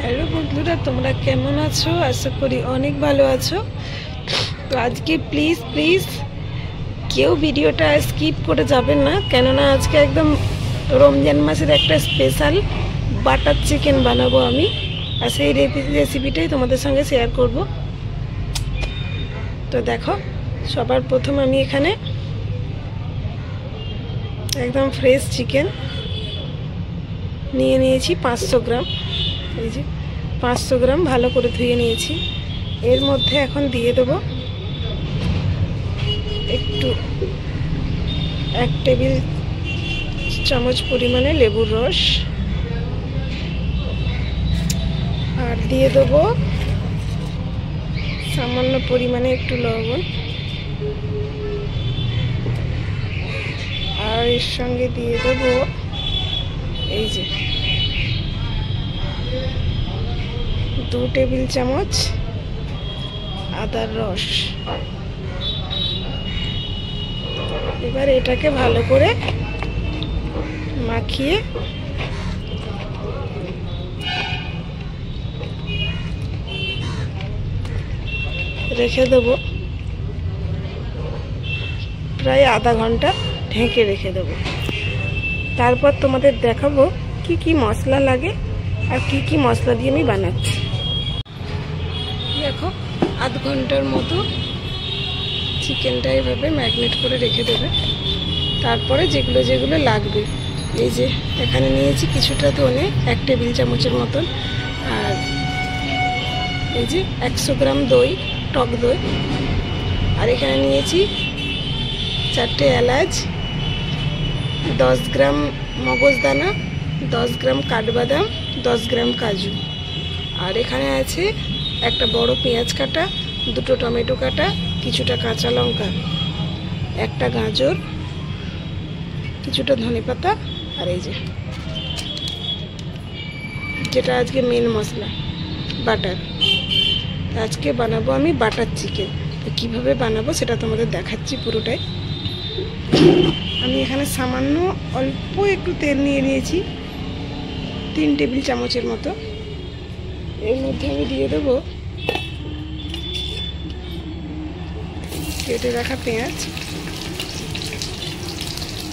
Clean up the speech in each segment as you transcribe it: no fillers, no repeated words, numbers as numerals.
Hello বন্ধুরা, তোমরা কেমন আছো? আশা করি অনেক ভালো আছো। তো আজকে প্লিজ কেউ ভিডিওটা স্কিপ করে যাবেন না, কেননা আজকে একদম রমজান মাসের একটা স্পেশাল বাটার চিকেন বানাবো আমি, আর সেই রেসিপিটাই তোমাদের সঙ্গে শেয়ার করব। তো দেখো, সবার প্রথম আমি এখানে একদম ফ্রেশ চিকেন নিয়ে নিয়েছি 500 গ্রাম। এই যে 500 গ্রাম ভালো করে ধুয়ে নিয়েছি। এর মধ্যে এখন দিয়ে দেবো একটু 1 টেবিল চামচ পরিমাণে লেবুর রস, আর দিয়ে দেবো সামান্য পরিমাণে একটু লবণ, আর এর সঙ্গে দিয়ে দেবো এই যে 2 টেবিল চামচ আদার রস। এবার এটাকে ভালো করে মাখিয়ে রেখে দেবো, প্রায় আধা ঘন্টা ঢেকে রেখে দেবো। তারপর তোমাদের দেখাবো কি কি মশলা লাগে আর কি কি মশলা দিয়ে আমি বানাচ্ছি। দেখো, আধ ঘন্টার মতো চিকেনটা এইভাবে ম্যারিনেট করে রেখে দেবে। তারপরে যেগুলো যেগুলো লাগবে, এই যে এখানে নিয়েছি কিছুটা ধনে, 1 টেবিল চামচের মতন, আর এই যে 100 গ্রাম দই, টক দই, আর এখানে নিয়েছি 4টে এলাচ, 10 গ্রাম মগজদানা, 10 গ্রাম কাঠবাদাম, 10 গ্রাম কাজু, আর এখানে আছে একটা বড় পেঁয়াজ কাটা, 2টো টমেটো কাটা, কিছুটা কাঁচা লঙ্কা, একটা গাজর, কিছুটা ধনেপাতা, আর এই যে যেটা আজকে মেন মশলা বাটার। আজকে বানাবো আমি বাটার চিকেন। তো কীভাবে বানাবো সেটা তোমাদের দেখাচ্ছি পুরোটাই। আমি এখানে সামান্য অল্প একটু তেল নিয়ে নিয়েছি, 3 টেবিল চামচের মতো। এর মধ্যে আমি দিয়ে দেবো কেটে রাখা পেঁয়াজ।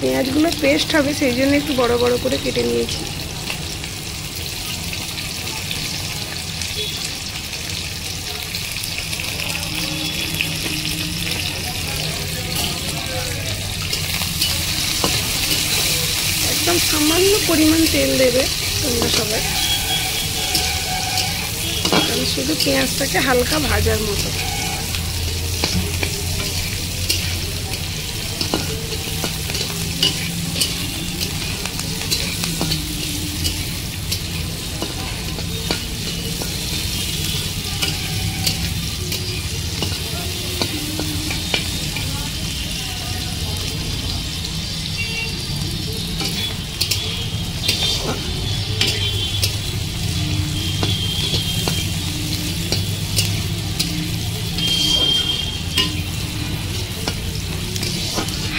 পেঁয়াজগুলো পেস্ট হবে, সেই জন্য একটু বড় বড় করে কেটে নিয়েছি। একদম সামান্য পরিমাণ তেল দেবে তোমরা সবাই, আমি শুধু পেঁয়াজটাকে হালকা ভাজার মতো।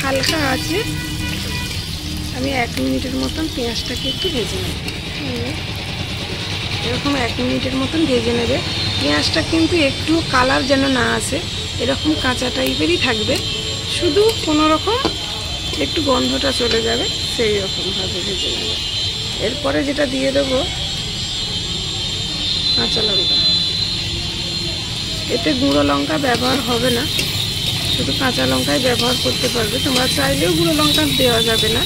হালকা আছে, আমি 1 মিনিটের মতন পেঁয়াজটাকে একটু ভেজে নেব। এরকম 1 মিনিটের মতন ভেজে নেবে। পেঁয়াজটা কিন্তু একটু কালার যেন না আসে, এরকম কাঁচা টাইপেরই থাকবে, শুধু কোনো রকম একটু গন্ধটা চলে যাবে, সেই রকমভাবে ভেজে নেবে। এরপরে যেটা দিয়ে দেবো কাঁচা লঙ্কা। এতে গুঁড়ো লঙ্কা ব্যবহার হবে না, শুধু কাঁচা লঙ্কাই ব্যবহার করতে পারবে। তোমরা চাইলেও গুঁড়ো লঙ্কা দেওয়া যাবে না,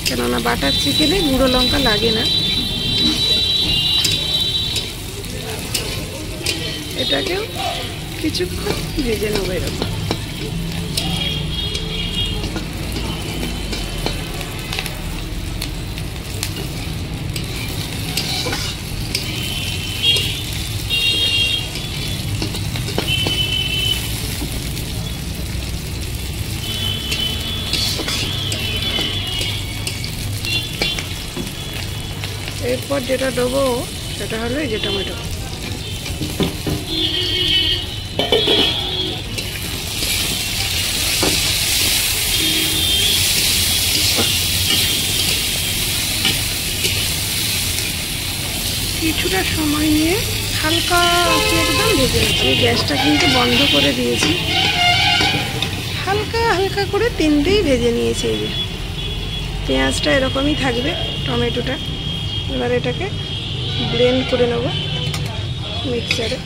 কেননা বাটার চিকেনে গুঁড়ো লঙ্কা লাগে না। এটাকেও কিছুক্ষণ ভেজে নেবো এরকম। এরপর যেটা দেবো সেটা হলো এই যে টমেটো। কিছুটা সময় নিয়ে হালকা আঁচে একদম ভেজে নিচ্ছি। আমি গ্যাসটা কিন্তু বন্ধ করে দিয়েছি, হালকা হালকা করে তিনটেই ভেজে নিয়েছি। এই যে পেঁয়াজটা এরকমই থাকবে, টমেটোটা। এবার এটাকে ব্লেন্ড করে নেব মিক্সারে,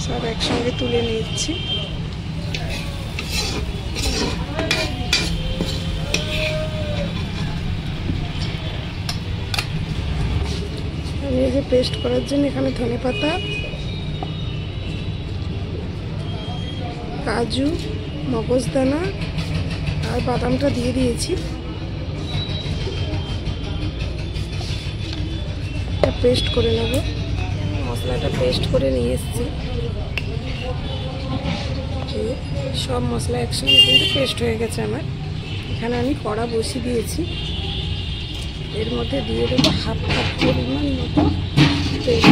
সব একসঙ্গে তুলে নিচ্ছি। আমি এই যে পেস্ট করার জন্য এখানে ধনেপাতা, কাজু, মগজদানা আর বাদামটা দিয়ে দিয়েছি। পেস্ট করে নেব। মশলাটা পেস্ট করে নিয়ে এসেছি। সব মশলা একসঙ্গে কিন্তু পেস্ট হয়ে গেছে আমার। এখানে আমি কড়া বসিয়ে দিয়েছি, এর মধ্যে দিয়ে দেবো হাফ কাপ পরিমাণ মতো তেল।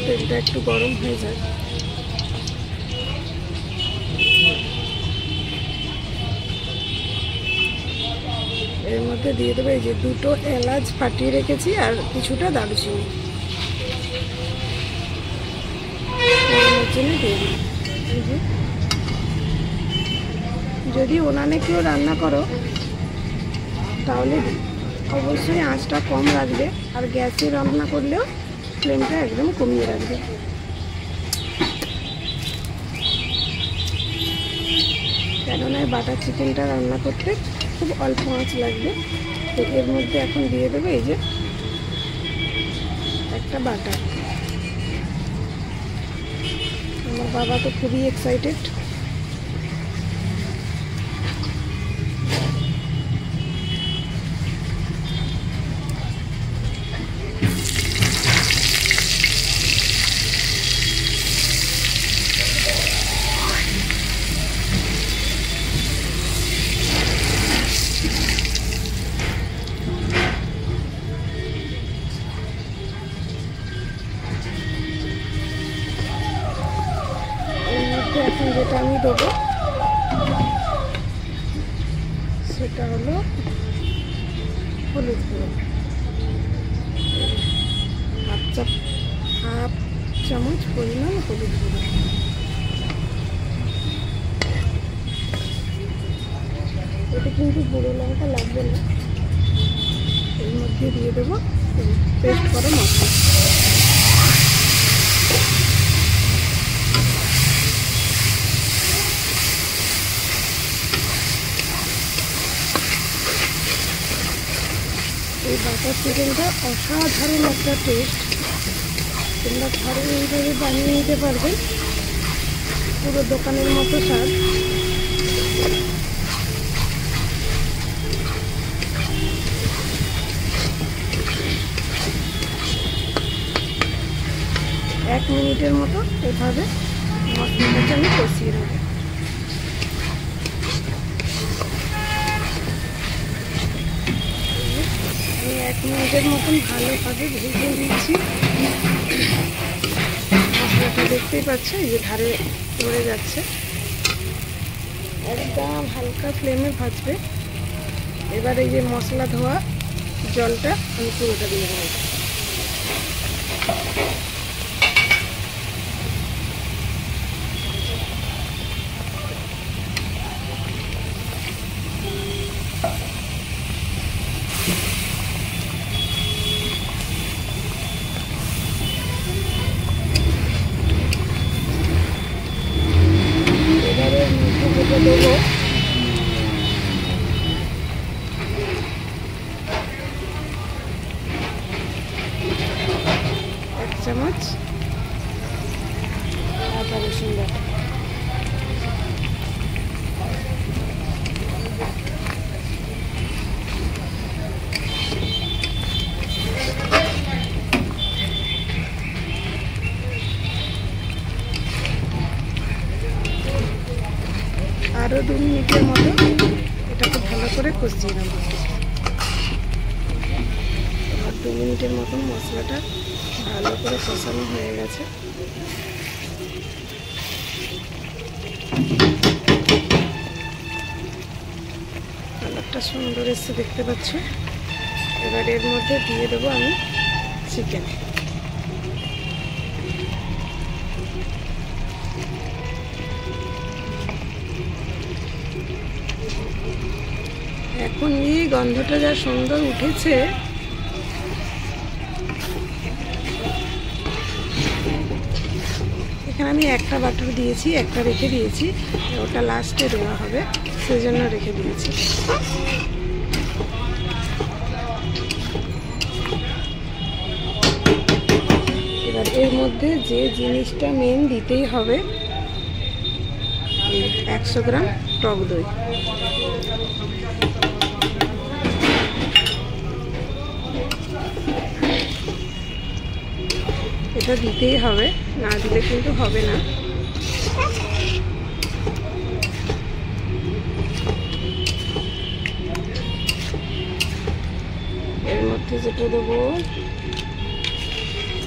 তেলটা একটু গরম হয়ে যায়, এর মধ্যে দিয়ে দেবো এই যে দুটো এলাচ ফাটিয়ে রেখেছি আর কিছুটা দারুচিনি জন্য দিয়ে দিই। যদি উনানে কেউ রান্না করো তাহলে অবশ্যই আঁচটা কম রাখবে, আর গ্যাসে রান্না করলেও ফ্লেমটা একদম কমিয়ে রাখবে। কেননা বাটার চিকেনটা রান্না করতে খুব অল্প আঁচ লাগবে। তো এর মধ্যে এখন দিয়ে দেবো এই যে একটা বাটার। আমার বাবা তো খুবই এক্সাইটেড। এখন যেটা আমি দেবো সেটা হলো হলুদ গুঁড়ো, হাফ চামচ পরিমাণ হলুদ গুঁড়ো। এতে কিন্তু গুঁড়ো লঙ্কা লাগবে না। এর মধ্যে দিয়ে দেবো পেস্ট করা মশলা। এই বাটার চিকেনটা অসাধারণ একটা টেস্ট, তোমরা ঘরে এইভাবে বানিয়ে নিতে পারবে, পুরো দোকানের মতো স্বাদ। এক মিনিটের মতো এভাবে মশলাটাকে আমি কষিয়ে নেবো। আমি 1 মিনিটের মতন ভালোভাবে ভেজে দিচ্ছি। মশলাটা দেখতেই পাচ্ছ এই যে ধারে পড়ে যাচ্ছে, একদম হালকা ফ্লেমে ভাজবে। এবার এই যে মশলা ধোয়া জলটা আমি পুরোটা দিয়ে দেবো। দেবো এক চামচ করে কষিয়ে নেব। 2 মিনিটের মতন মশলাটা ভালো করে কষানো হয়ে গেছে। কালারটা সুন্দর এসে দেখতে পাচ্ছ। এবার এর মধ্যে দিয়ে দেবো আমি চিকেন। এখন এই গন্ধটা যা সুন্দর উঠেছে, এখানে আমি একটা বাটার দিয়েছি, একটা রেখে দিয়েছি, ওটা লাস্টে দেওয়া হবে সেজন্য রেখে দিয়েছি। এবার এর মধ্যে যে জিনিসটা মেন দিতেই হবে, 100 গ্রাম টক দই। এটা দিতেই হবে, না দিলে কিন্তু হবে না। এর মধ্যে যেটা দেবো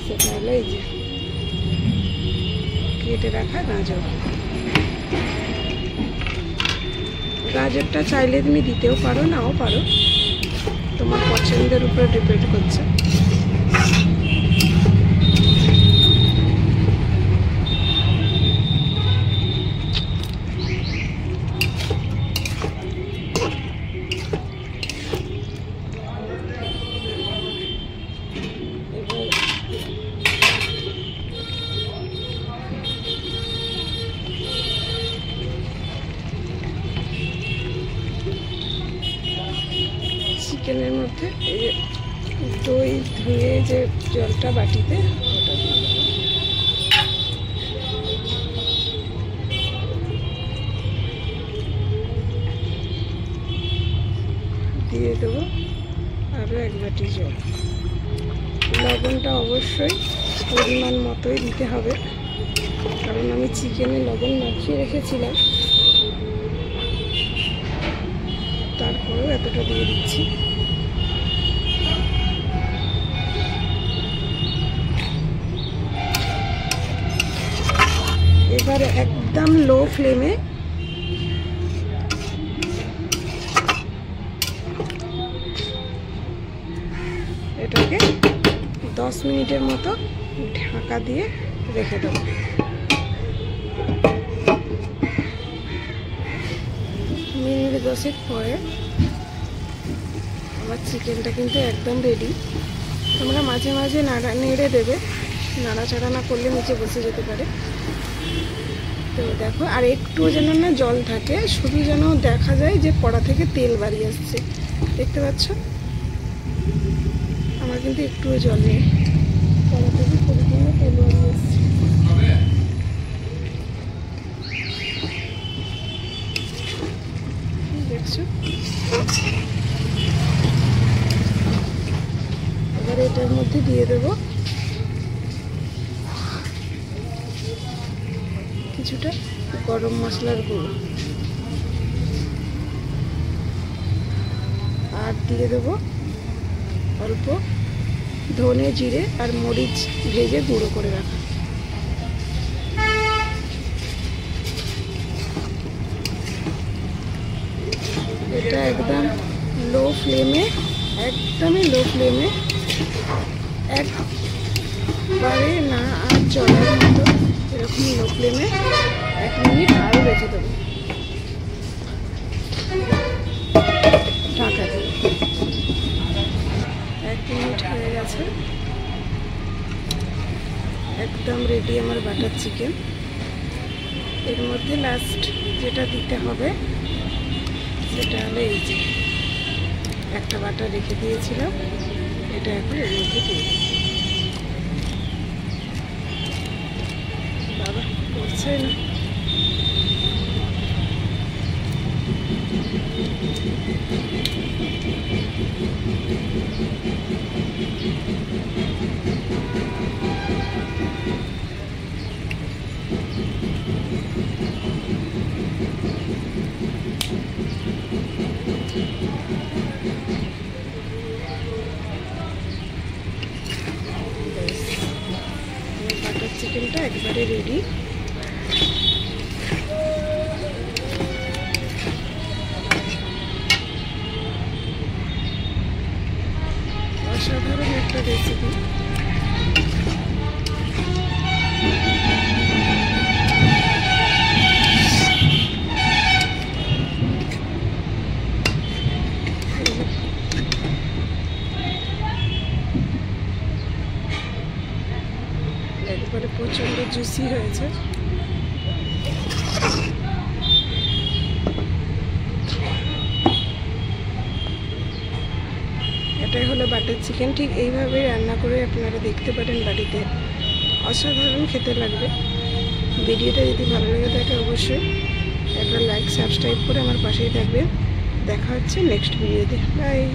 সেটা হলো এই যে কেটে রাখা গাজর। গাজরটা চাইলে তুমি দিতেও পারো, নাও পারো, তোমার পছন্দের উপরে ডিপেন্ড করছে। চিকেনের মধ্যে এই যে দই ধুয়ে যে জলটা বাটিতে, ওটা দিয়ে দেবো আরও 1 বাটি জল। লবণটা অবশ্যই পরিমাণ মতোই দিতে হবে, কারণ আমি চিকেনে লবণ মাখিয়ে রেখেছিলাম, তারপরেও এতটা দিয়ে দিচ্ছি। এবার একদম লো ফ্লেমে এটাকে 10 মিনিটের মতো ঢাকা দিয়ে রেখে দেবো। মিনিট 10 পরে আমার চিকেনটা কিন্তু একদম রেডি। তোমরা মাঝে মাঝে নেড়ে দেবে, নাড়াচাড়া না করলে নিচে বসে যেতে পারে। তো দেখো, আর একটুও যেন না জল থাকে, শুধু যেন দেখা যায় যে কড়া থেকে তেল বাড়িয়ে আসছে। দেখতে পাচ্ছ, আমার কিন্তু একটুও জল নেই, কড়া থেকে পরিপূর্ণ তেল বাড়িয়ে আসছে। দেখছো, এবার এটার মধ্যে দিয়ে দেবো কিছুটা গরম মশলার গুঁড়ো, আর দিয়ে দেবো অল্প ধনে জিরে আর মরিচ ভেজে গুঁড়ো করে রাখা। এটা একদম লো ফ্লেমে, একদমই লো ফ্লেমে, একবারে না আর জলের মতো, এরকম লো ফ্লেমে 1 মিনিট আরও রেখে দেবো ঢাকা দিয়ে। 1 মিনিট হয়ে গেছে, একদম রেডি আমার বাটার চিকেন। এর মধ্যে লাস্ট যেটা দিতে হবে সেটা হলো এই যে একটা বাটার রেখে দিয়েছিলাম, এটা এখন এর মধ্যে দিয়ে দিই। বাবা করছে না, চিকেনটা একবারে রেডি। অসাধারণ একটা রেসিপি। একবারে প্রচন্ড জুসি হয়েছে। এটাই হলো বাটার চিকেন। ঠিক এইভাবে রান্না করে আপনারা দেখতে পারেন বাড়িতে, অসাধারণ খেতে লাগবে। ভিডিওটা যদি ভালো লেগে থাকে অবশ্যই একটা লাইক সাবস্ক্রাইব করে আমার পাশেই থাকবেন। দেখা হচ্ছে নেক্সট ভিডিওতে। বাই।